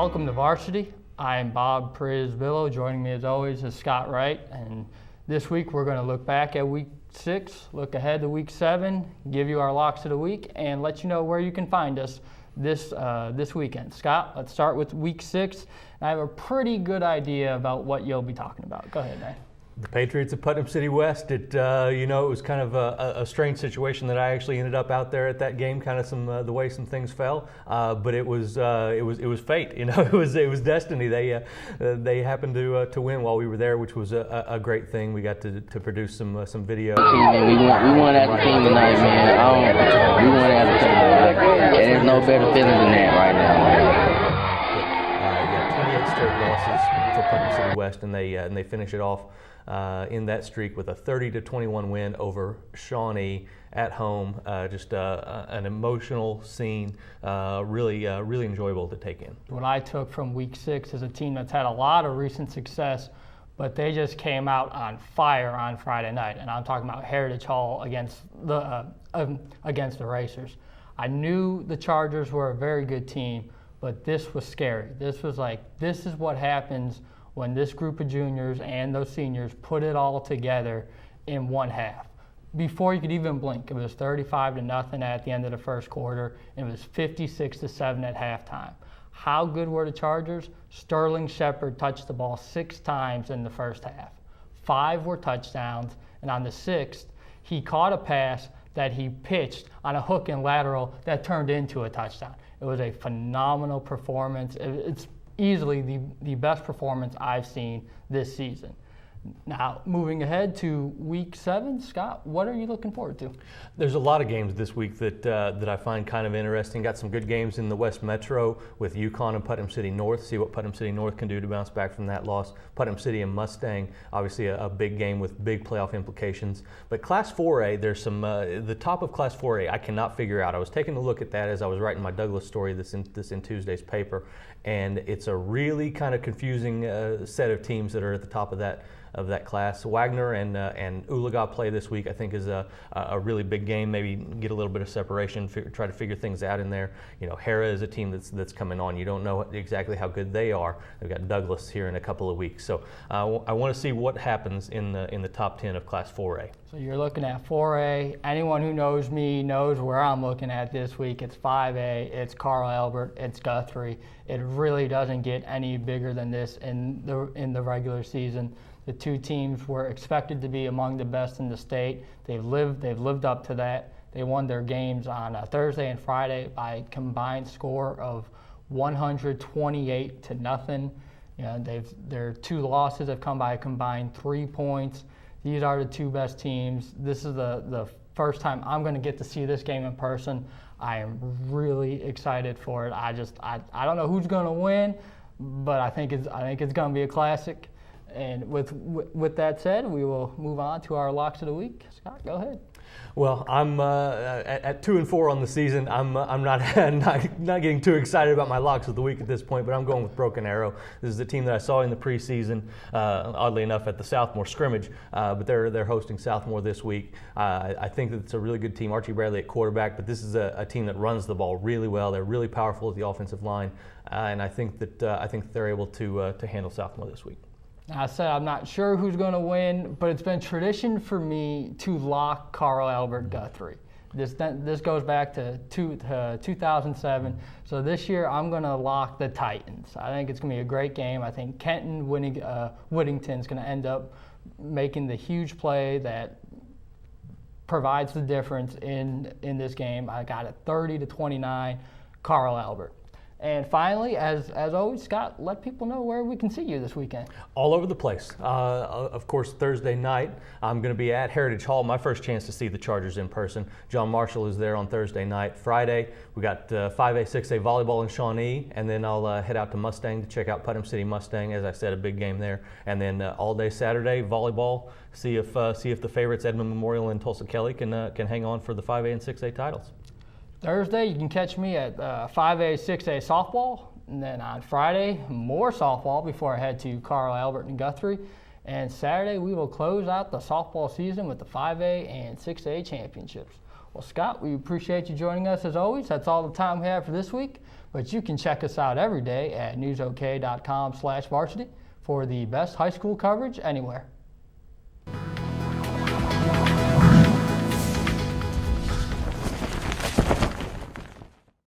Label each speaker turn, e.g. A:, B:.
A: Welcome to Varsity. I am Bob Przybylo. Joining me as always is Scott Wright. And this week we're going to look back at week 6, look ahead to week 7, give you our locks of the week, and let you know where you can find us this weekend. Scott, let's start with week 6. I have a pretty good idea about what you'll be talking about. Go ahead, man.
B: The Patriots of Putnam City West. It was kind of a strange situation that I actually ended up out there at that game. Kind of the way some things fell, but it was fate. It was destiny. They happened to win while we were there, which was a great thing. We got to produce some video.
C: We won as a team tonight, man. We won as a team, and there's no better feeling than that right now.
B: 28 straight losses for Putnam City West, and they finish it off in that streak with a 30-21 win over Shawnee at home. Just an emotional scene, really enjoyable to take in.
A: What I took from week 6 is a team that's had a lot of recent success, but they just came out on fire on Friday night, and I'm talking about Heritage Hall against the Racers. I knew the Chargers were a very good team, but this was scary. This was like, this is what happens when this group of juniors and those seniors put it all together in one half. Before you could even blink, it was 35-0 at the end of the first quarter, and it was 56-7 at halftime. How good were the Chargers? Sterling Shepard touched the ball 6 times in the first half. 5 were touchdowns, and on the 6th, he caught a pass that he pitched on a hook and lateral that turned into a touchdown. It was a phenomenal performance. It's easily the best performance I've seen this season. Now, moving ahead to week 7, Scott, what are you looking forward to?
B: There's a lot of games this week that I find kind of interesting. Got some good games in the West Metro with UConn and Putnam City North. See what Putnam City North can do to bounce back from that loss. Putnam City and Mustang, obviously a big game with big playoff implications. But Class 4A, there's some the top of Class 4A I cannot figure out. I was taking a look at that as I was writing my Douglas story this in Tuesday's paper, and it's a really kind of confusing set of teams that are at the top of that class. Wagner and Oolaga play this week. I think is a really big game. Maybe get a little bit of separation, try to figure things out in there. Hera is a team that's coming on. You don't know exactly how good they are. They've got Douglas here in a couple of weeks. So I want to see what happens in the top 10 of Class 4A.
A: So you're looking at 4A. Anyone who knows me knows where I'm looking at this week. It's 5A. It's Carl Albert. It's Guthrie. It really doesn't get any bigger than this in the regular season. The two teams were expected to be among the best in the state. They've lived up to that. They won their games on Thursday and Friday by a combined score of 128-0. Their 2 losses have come by a combined 3 points. These are the 2 best teams. This is the first time I'm going to get to see this game in person. I am really excited for it. I don't know who's going to win, but I think it's going to be a classic. And with that said, we will move on to our locks of the week. Scott, go ahead.
B: Well, I'm at 2-4 on the season. I'm not getting too excited about my locks of the week at this point, but I'm going with Broken Arrow. This is the team that I saw in the preseason, oddly enough, at the Southmore scrimmage. But they're hosting Southmore this week. I think that it's a really good team. Archie Bradley at quarterback, but this is a team that runs the ball really well. They're really powerful at the offensive line, and I think that they're able to handle Southmore this week.
A: I said I'm not sure who's going to win, but it's been tradition for me to lock Carl Albert Guthrie. This goes back to 2007. So this year I'm going to lock the Titans. I think it's going to be a great game. I think Kenton Whittington's going to end up making the huge play that provides the difference in this game. I got it 30-29, Carl Albert. And finally, as always, Scott, let people know where we can see you this weekend.
B: All over the place. Of course, Thursday night, I'm going to be at Heritage Hall, my first chance to see the Chargers in person. John Marshall is there on Thursday night. Friday, we got 5A, 6A volleyball in Shawnee, and then I'll head out to Mustang to check out Putnam City Mustang. As I said, a big game there. And then all day Saturday, volleyball. See if the favorites, Edmond Memorial and Tulsa Kelly, can hang on for the 5A and 6A titles.
A: Thursday, you can catch me at 5A, 6A softball. And then on Friday, more softball before I head to Carl Albert and Guthrie. And Saturday, we will close out the softball season with the 5A and 6A championships. Well, Scott, we appreciate you joining us as always. That's all the time we have for this week, but you can check us out every day at newsok.com/varsity for the best high school coverage anywhere.